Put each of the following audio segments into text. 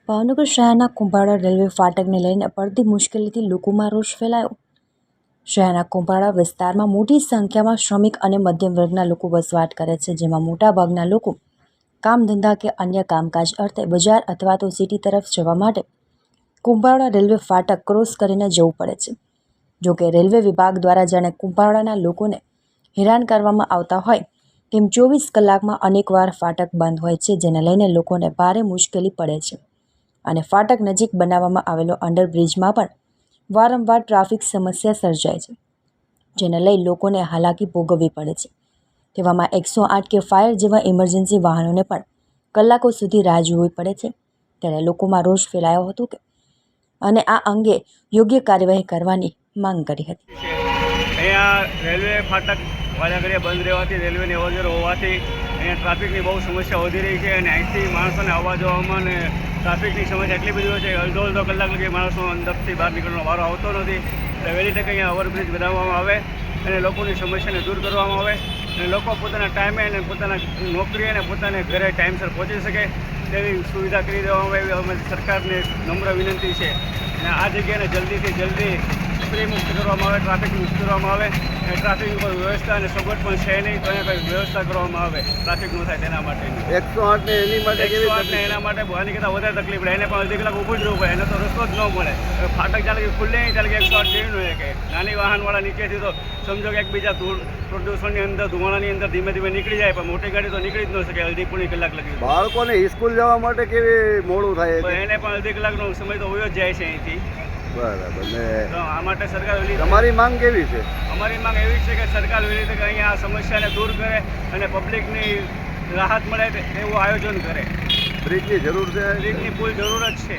ભાવનગર શહેરના કુંભાળા રેલવે ફાટકને લઈને પડતી મુશ્કેલીથી લોકોમાં રોષ ફેલાયો। શહેરના કુંભાળા વિસ્તારમાં મોટી સંખ્યામાં શ્રમિક અને મધ્યમ વર્ગના લોકો વસવાટ કરે છે, જેમાં મોટાભાગના લોકો કામ ધંધા કે અન્ય કામકાજ અર્થે બજાર અથવા તો સિટી તરફ જવા માટે કુંભાળા રેલવે ફાટક ક્રોસ કરીને જવું પડે છે। જોકે રેલવે વિભાગ દ્વારા જાણે કુંભાળાના લોકોને હેરાન કરવામાં આવતા હોય તેમ 24 કલાકમાં અનેકવાર ફાટક બંધ હોય છે, જેને લઈને લોકોને ભારે મુશ્કેલી પડે છે અને ફાટક નજીક બનાવવામાં આવેલો અંડરબ્રિજમાં પણ વારંવાર ટ્રાફિક સમસ્યા સર્જાય છે, જેને લઈ લોકોને હાલાકી ભોગવવી પડે છે। તેવામાં 108 કે ફાયર જેવા ઇમરજન્સી વાહનોને પણ કલાકો સુધી રાહ જોવી પડે છે। ત્યારે લોકોમાં રોષ ફેલાયો હતો અને આ અંગે યોગ્ય કાર્યવાહી કરવાની માંગ કરી હતી। અહીંયા રેલવે ફાટક વારાઘડીએ બંધ રહેવાથી રેલવેની અવરજવર હોવાથી અહીંયા ટ્રાફિકની બહુ સમસ્યા વધી રહી છે અને અહીંથી માણસોને આવવા જવામાં અને ટ્રાફિકની સમસ્યા એટલી બધી હોય છે કે અડધો કલાક લગી માણસો અંદરથી બહાર નીકળવાનો વારો આવતો નથી। એટલે વહેલી તકે અહીંયા ઓવરબ્રિજ બનાવવામાં આવે અને લોકોની સમસ્યાને દૂર કરવામાં આવે અને લોકો પોતાના ટાઈમે અને પોતાના નોકરી અને પોતાને ઘરે ટાઈમસર પહોંચી શકે તેવી સુવિધા કરી દેવામાં આવે એવી અમારી સરકારને નમ્ર વિનંતી છે। અને આ જગ્યાને જલ્દીથી જલ્દી ફ્રી મુક્ત કરવામાં આવે, ટ્રાફિક મુક્ત કરવામાં આવે અને ટ્રાફિક ઉપર વ્યવસ્થા અને સગવડ પણ છે નહીં તો અહીંયા કંઈ વ્યવસ્થા કરવામાં આવે ટ્રાફિક ન થાય તેના માટે। 108 ને એની માટે 108 ને એના માટે આની કરતાં વધારે તકલીફ પડે, એને પણ અડધી કલાક ઊભું જ રહેવું પડે, એને તો રસ્તો જ ન મળે। ફાટક ચાલે કે ખુલ્લે નહીં ચાલે કે 108 જેવી ન હોય કે નાની વાહનવાળા નીચેથી તો સમજો કે એકબીજા પ્રદૂષણની અંદર ધુમાડાની અંદર ધીમે ધીમે નીકળી જાય, પણ મોટી ગાડી તો નીકળી જ ન શકે અડધી પોણી કલાક લગી। બાળકોને સ્કૂલ જવા માટે કેવી મોડું થાય છે? એને પણ અડધી કલાકનો સમય તો હોય જ જાય છે અહીંથી। બરાબર ને આ માટે સરકાર તમારી માંગ કેવી છે? અમારી માંગ એવી છે કે સરકાર એવી રીતે અહીંયા આ સમસ્યાને દૂર કરે અને પબ્લિકની રાહત મળે એવું આયોજન કરે। બ્રિજની જરૂર છે? બ્રિજની ફૂલ જરૂર જ છે।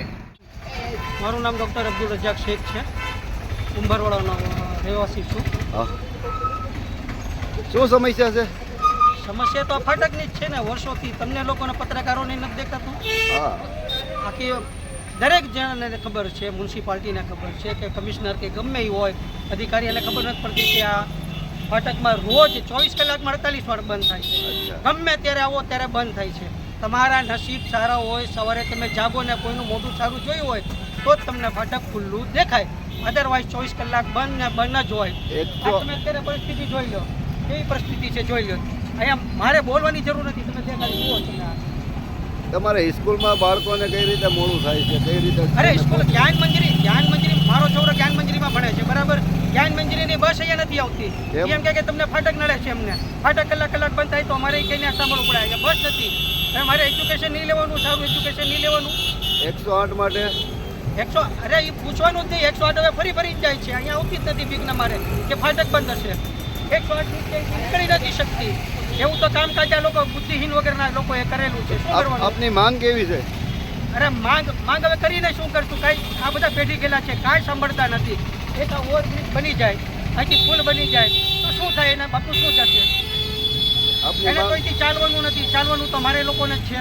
મારું નામ ડૉક્ટર અબ્દુલ રજાક શેખ છે, કુંભારવાડાનો રહેવાસી છું। હા, શું સમસ્યા છે? સમસ્યા તો આ ફાટકની જ છે ને વર્ષોથી, તમને લોકોને પત્રકારોને નથી દેખાતું? હા, આખી દરેક જણાને ખબર છે, મ્યુનિસિપાલિટીને ખબર છે કે કમિશનર કે ગમે એ હોય અધિકારીને ખબર નથી પડતી કે આ ફાટકમાં રોજ 24 કલાકમાં 48 વાર બંધ થાય છે। ગમે ત્યારે આવો ત્યારે બંધ થાય છે। તમારા નસીબ સારા હોય, સવારે તમે જાગો ને કોઈનું મોઢું સારું જોયું હોય તો જ તમને ફાટક ખુલ્લું દેખાય, અદરવાઇઝ 24 કલાક બંધ ને બંધ જ હોય। તમે અત્યારે પરિસ્થિતિ જોઈ લો, કેવી પરિસ્થિતિ છે જોઈ લો। અહીંયા મારે બોલવાની જરૂર નથી, તમે ત્યાં ખાલી જુઓ છો ને। તમારે સ્કૂલમાં બાળકોને કઈ રીતે મોડું થાય છે? કઈ રીતે? અરે સ્કૂલ જ્ઞાન મંજરી મારો છોકરો જ્ઞાન મંજરીમાં ભણે છે, બરાબર? જ્ઞાન મંજરીની બસ અહીંયા નથી આવતી, એમ કે તમને ફાટક નડે છે, એમને ફાટક કલાક બંધ થાય તો અમારે કઈને સાંભળવું પડે, અહીંયા બસ નથી। હવે મારે એજ્યુકેશન નહીં લેવાનું, સારું એજ્યુકેશન નહીં લેવાનું। 108 માટે 100 અરે એ પૂછવાનું જ નહીં, 108 હવે ફરી જ જાય છે, અહીંયા આવતી જ નથી બીકના મારે કે ફાટક બંધ હશે। 108 નીકળી નથી શકતી, એવું તો કામકાજ આ લોકો બુદ્ધિહીન વગરના લોકોએ કરેલું છે। શું કરવાનું? આપની માંગ કેવી છે? અરે માંગ હવે કરીને શું કરશું? કાંઈ આ બધા પેઢી ગયેલા છે, કાંઈ સાંભળતા નથી। એક ઓવરબ્રિજ બની જાય, અહીંથી પુલ બની જાય તો શું થાય? એના બાપુ શું જશે? એને કોઈથી ચાલવાનું નથી, ચાલવાનું તો મારે લોકોને જ છે।